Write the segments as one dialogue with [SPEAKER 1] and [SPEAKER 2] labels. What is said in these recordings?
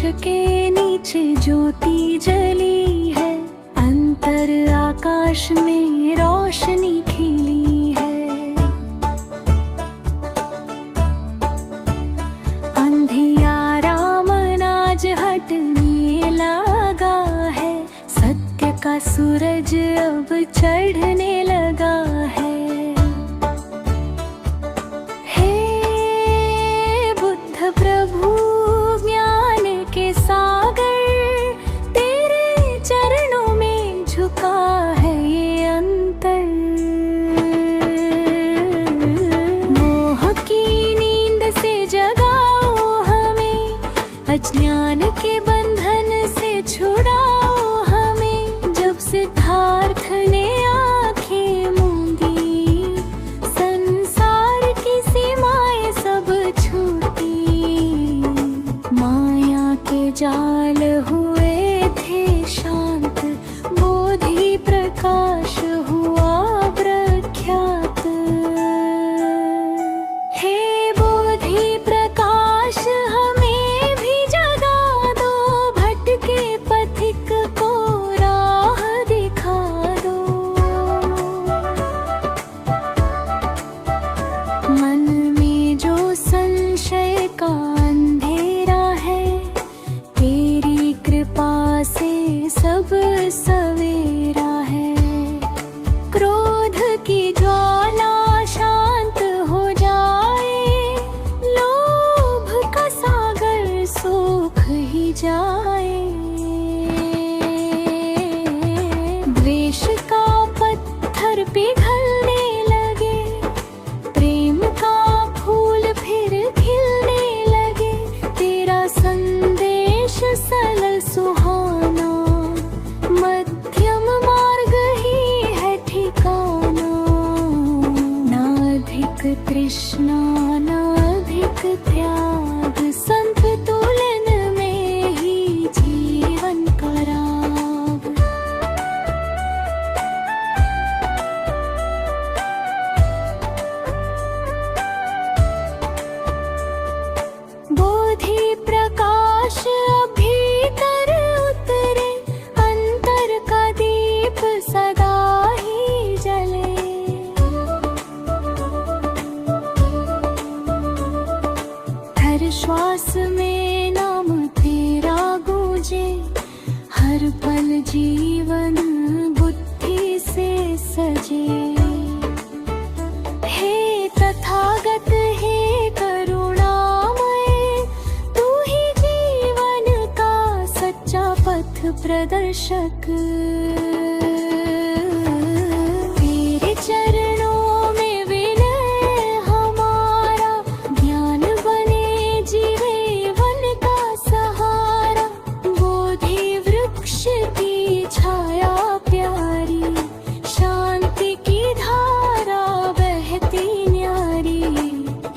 [SPEAKER 1] के नीचे ज्योति जली है, अंतर आकाश में रोशनी खिली है। अंधियारा मन आज हटने लगा है, सत्य का सूरज अब चढ़ने लगा है। हे बुद्ध प्रभु ज्ञान के सागर, तेरे चरणों में झुका है ये अंतर। मोह की नींद से जगाओ हमें, अज्ञान के बंधन से छुड़ाओ हमें। जब सिद्धार्थ ने आंखें मूंदी, संसार की सीमाएं सब छूटी। माया के जाल हुए थे शांत, बोधि प्रकाश हुआ प्रख्यात। हे बोधि प्रकाश हमें भी जगा दो, भटके पथिक को राह दिखा दो। मन में जो संशय का अंधेरा है, तेरी कृपा से सब सवेरा है। क्रोध की ज्वाला शांत हो जाए, लोभ का सागर सूख ही जाए। द्वेष का पत्थर पिघलने लगे, प्रेम का फूल फिर खिलने लगे। तेरा संदेश सरल सुहाना, मध्यम मार्ग ही है ठिकाना। ना अधिक तृष्णा ना अधिक त्याग, संतुलन में ही जीवन का राग। बोधि प्रकाश भीतर उतरे, अंतर का दीप सदा ही जले। हर श्वास में नाम तेरा गूंजे, हर पल जीवन बुद्धि से सजे। हे तथागत हे करुणामय, तू ही जीवन का सच्चा पथ प्रदर्शक। तेरे चरणों में विनय हमारा, ज्ञान बने जीवन का सहारा। बोधि वृक्ष की छाया प्यारी, शांति की धारा बहती न्यारी।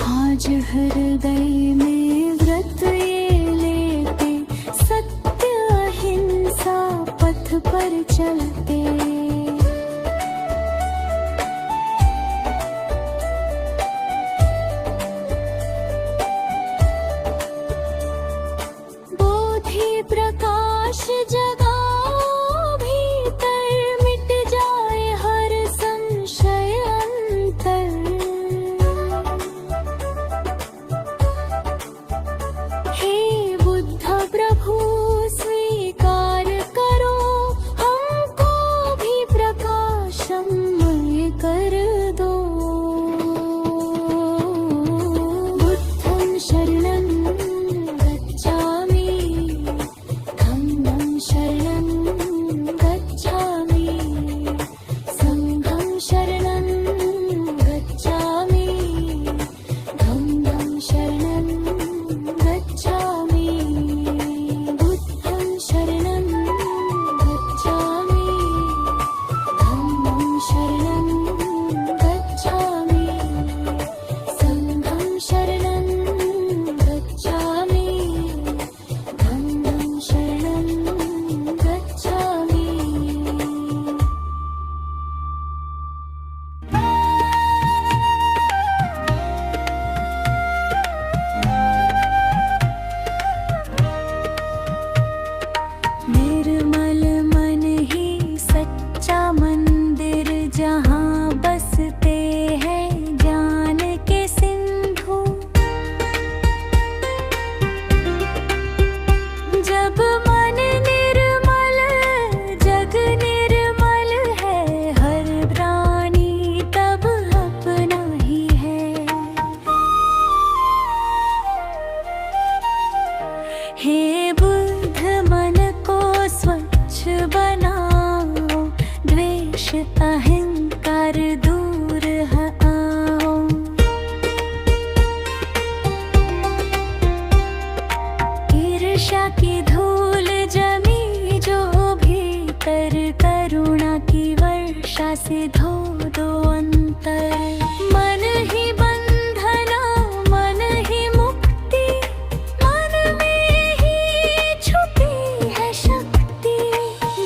[SPEAKER 1] आज हृदय में व्रत ये लेते, सत्य अहिंसा पथ पर चल। हे बुद्ध मन को स्वच्छ बनाओ, द्वेष अहंकार दूर हटाओ। ईर्ष्या की धूल जमी जो भीतर, करुणा की वर्षा से धो दो अंतर। मन ही बंधना मन ही मुक्ति, मन में ही छुपी है शक्ति।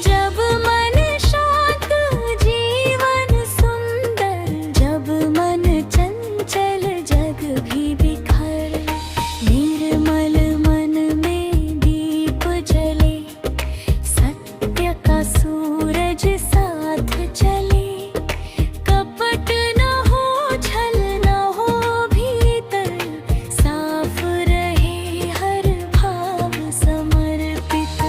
[SPEAKER 1] जब मन शांत जीवन सुंदर, जब मन चंचल जग भी बिखर। निर्मल मन में दीप जले, सत्य का सूरज साथ चले। कपट न हो छल न हो भीतर, साफ रहे हर भाव समर्पित।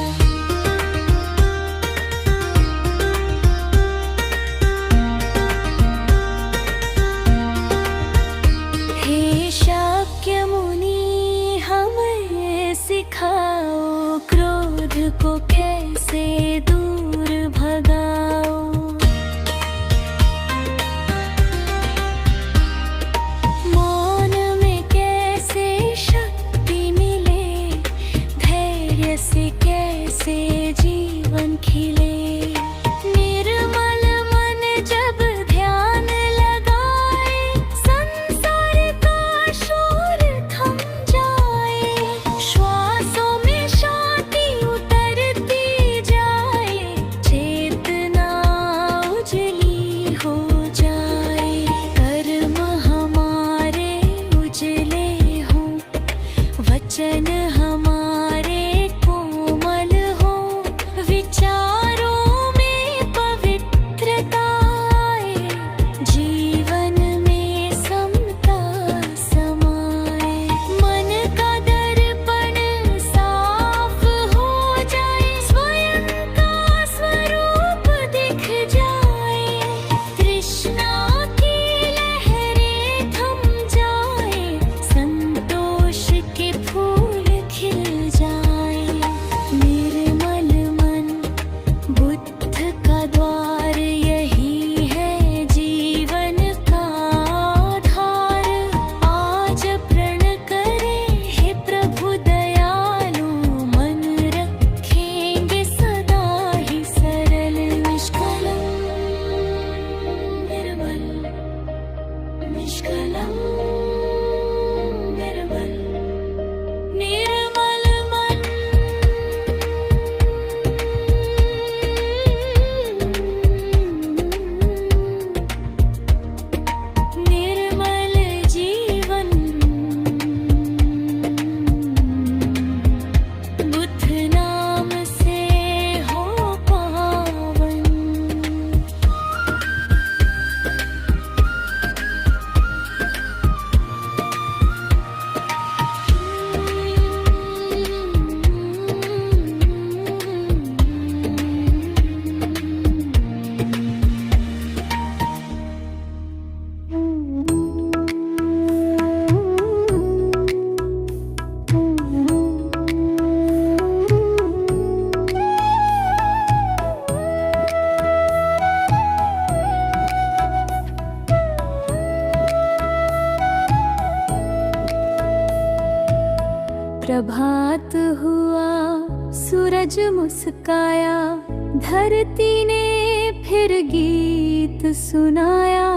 [SPEAKER 1] हे शाक्य मुनि हमें सिखाओ, क्रोध को कैसे दूर भगाओ। मौन में कैसे शक्ति मिले, धैर्य से कैसे जीवन खिले। निर्मल मन जब ध्यान लगाए, संसार का शोर थम जाए। श्वासों में शांति उतरती जाए, चेतना उजली हो जाए। कर्म हमारे उजले हों, वचन हमारे कोमल हो। विचारों में पवित्रता आए, जीवन में समता समाए। मन का दर्पण साफ हो जाए, स्वयं का स्वरूप दिख जाए। तृष्णा की लहरें थम जाए, संतोष के फूल खिल जाए। निर्मल मन बुद्ध का द्वार, यही है जीवन का आधार। आज प्रण करें हे प्रभु दयालु, मन रखेंगे सदा ही सरल निष्कलम। निर्मल निष्कलम निर्मल निर्मल मन। निर्मल जीवन, बुद्ध नाम से हो पावन। प्रभात हुआ सूरज मुस्काया, धरती ने फिर गीत सुनाया।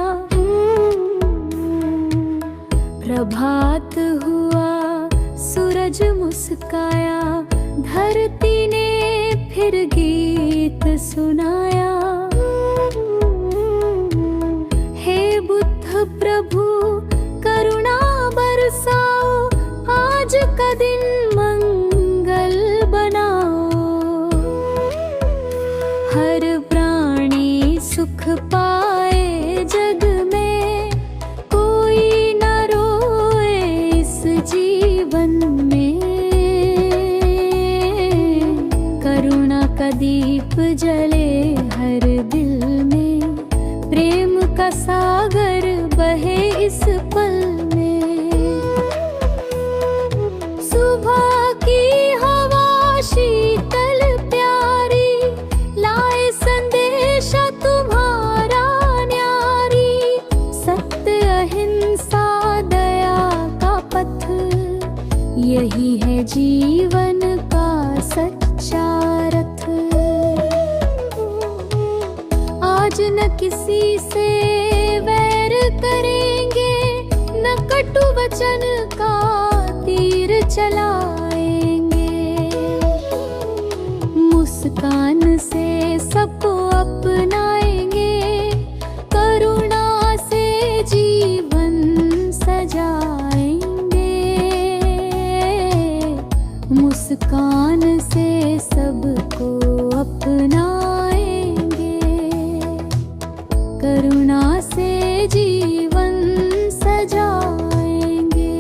[SPEAKER 1] प्रभात हुआ सूरज मुस्काया, धरती ने फिर गीत सुनाया। हे बुद्ध प्रभु करुणा बरसाओ, आज का दिन मंगल बनाओ। हर प्राणी सुख पाए जग में, कोई न रोए इस जीवन में। करुणा का दीप जले हर दिल में, प्रेम का सागर बहे इस पल में। सुबह की जीवन का सच्चा रथ। आज न किसी से वैर करेंगे, न कटु वचन का तीर चलाएंगे। मुस्कान से सबको अपनाएंगे, करुणा से जीवन सजाएंगे। मुस्कान से सबको अपनाएंगे, करुणा से जीवन सजाएंगे।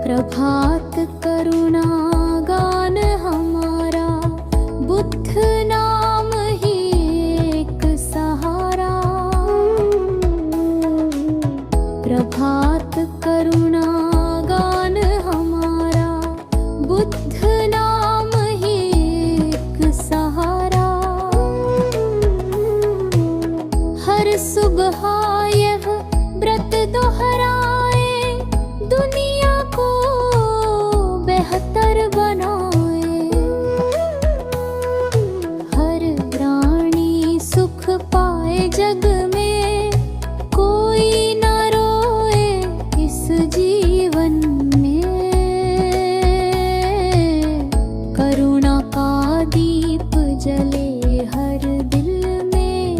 [SPEAKER 1] प्रभात करुणा गान हमारा, बुद्ध नाम ही एक सहारा। प्रभात करुणा गान हमारा, बुद्ध नाम ही एक सहारा। हर सुबह यह व्रत दोहराए, दुनिया को बेहतर बनाए। हर प्राणी सुख पाए जग में, कोई न रोए इस जीवन में। करुणा का दीप जले हर दिल में,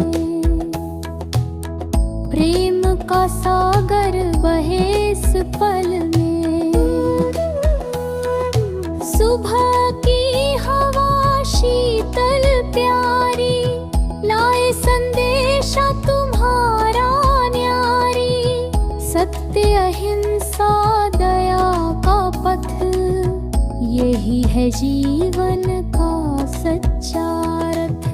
[SPEAKER 1] प्रेम का सागर बहे इस पल में। सुबह की हवा शीतल प्यारी, लाए संदेशा तुम्हारा न्यारी। सत्य अहिंसा दया का पथ, यही है जीवन का सच्चा रथ।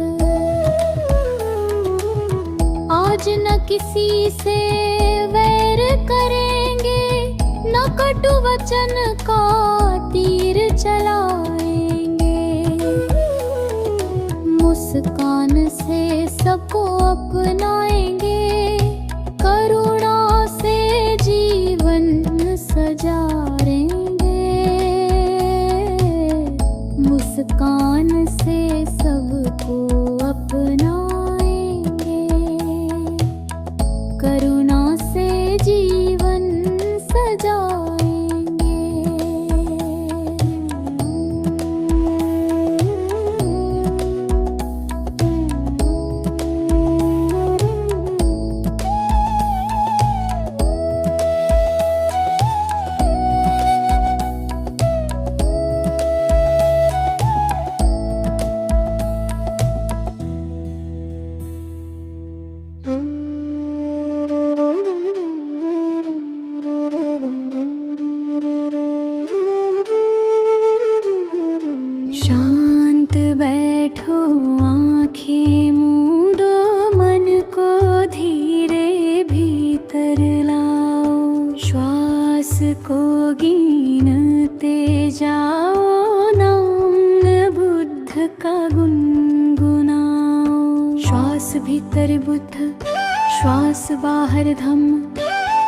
[SPEAKER 1] आज न किसी से वैर करेंगे, न कटु वचन का तीर चलाएंगे। मुस्कान से सबको अपनाएंगे, करुणा से जीवन सजाएंगे। मुस्कान से सबको अपनाएंगे, करुणा से जीवन सजाएंगे। शांत बैठो आँखें मूंदो, मन को धीरे भीतर लाओ। श्वास को गिनते जाओ, नाम बुद्ध का गुनगुनाओ। श्वास भीतर बुद्ध, श्वास बाहर धम्म,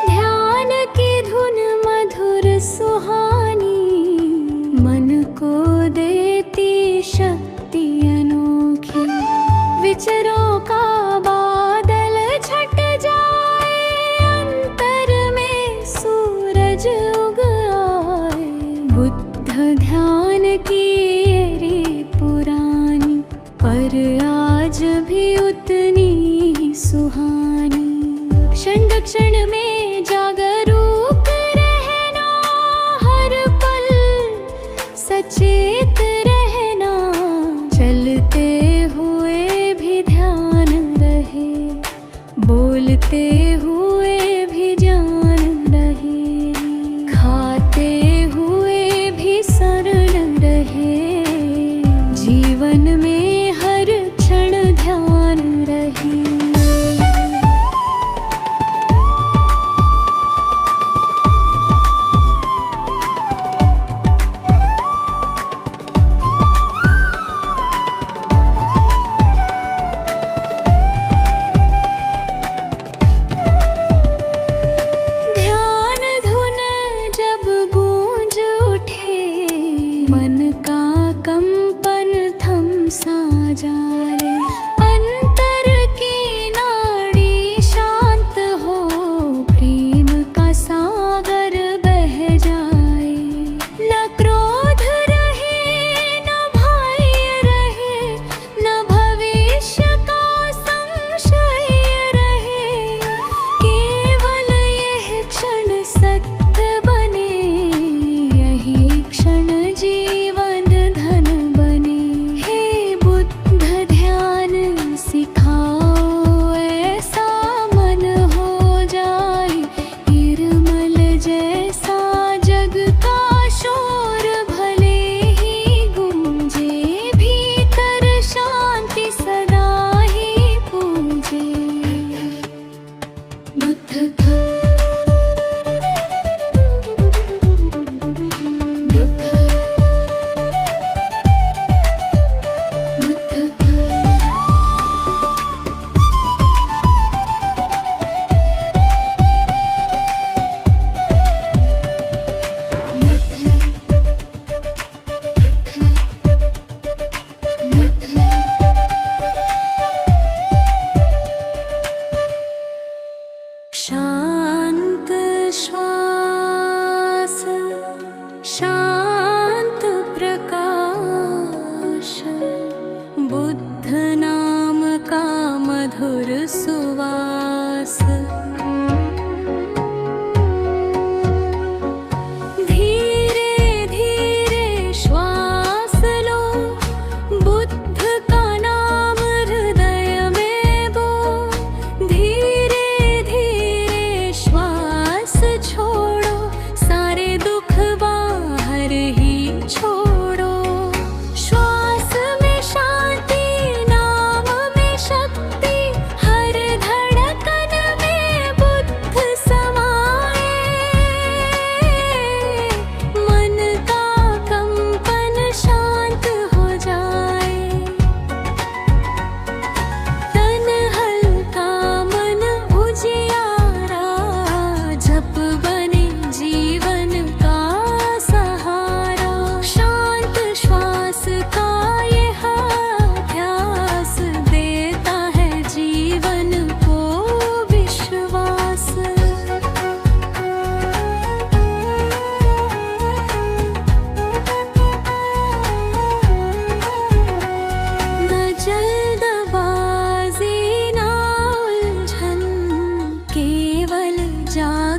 [SPEAKER 1] ध्यान की धुन मधुर सुहानी। मन को देती शक्ति अनोखी, विचारों का बादल छट जाए। अंतर में सूरज उग आए, बुद्ध ध्यान की ये पुरानी, पर आज भी उतनी ही सुहानी। क्षण क्षण में जागरूक रहना, हर पल सचेत रहना। चलते हुए भी ध्यान रहे, बोलते हुए भी जान रहे। खाते हुए भी सरल रहे, जीवन में हर क्षण ध्यान रहे।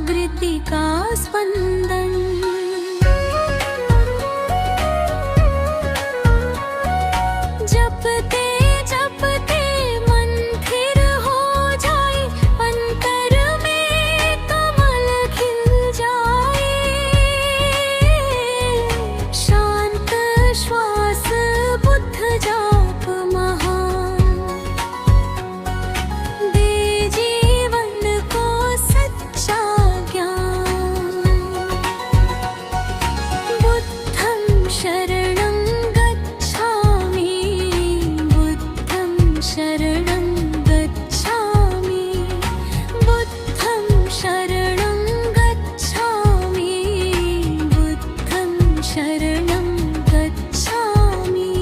[SPEAKER 1] जागृति का स्पंदन। जपते जपते मन स्थिर हो जाए, अंतर में कमल खिल जाए। शांत श्वास बुद्ध जाप महान, दे जीवन को सच्चा ज्ञान। बुद्धं शरणं गच्छामि, बुद्धं शरणं गच्छामि, बुद्धं शरणं गच्छामि, बुद्धं शरणं गच्छामि।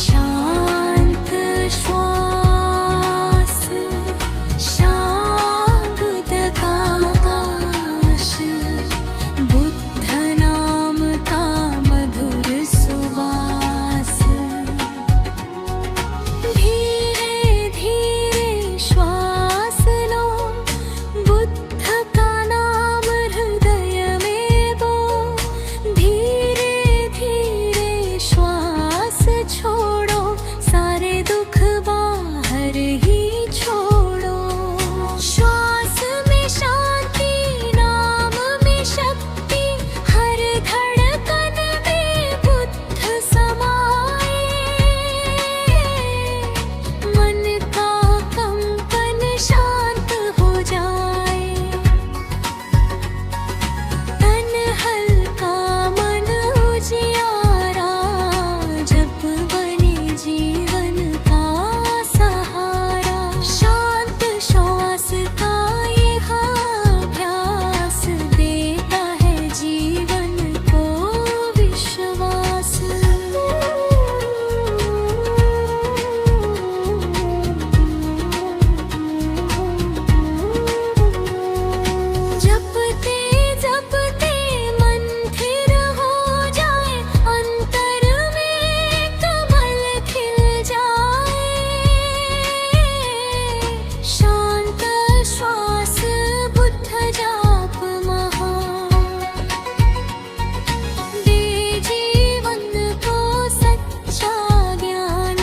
[SPEAKER 1] शांत श्वास, शांत आकाश, बुद्ध नाम का मधुर सुवास। धीरे धीरे श्वास लो, बुद्ध का नाम हृदय में बो। धीरे धीरे श्वास छोड़ो, सारे दुख बाहर ही छोड़ो। श्वास में शांति, नाम में शक्ति, हर धड़कन में बुद्ध समाए। मन का कंपन शांत हो जाए, तन हल्का मन उजियारा, जप बने जीवन का सहारा। शांत श्वास का यह अभ्यास देता है जीवन को विश्वास। जपते जपते मन स्थिर हो जाए, अंतर में कमल खिल जाए। शांत श्वास बुद्ध जाप महान, दे जीवन को सच्चा ज्ञान।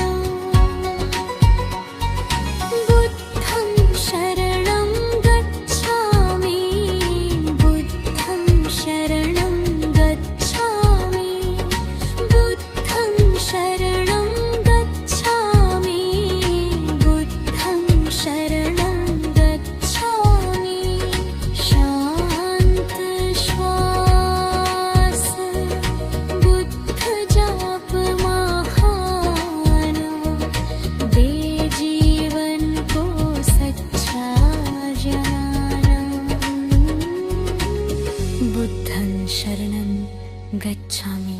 [SPEAKER 1] बुद्धं शरणं गच्छामि, बुद्धं शरणं गच्छामि, बुद्धं शरणं गच्छामि, बुद्धं शरणं गच्छामि। शांत श्वास, बुद्ध जाप महान, दे जीवन को सच्चा ज्ञान। बुद्धं शरणं गच्छामि।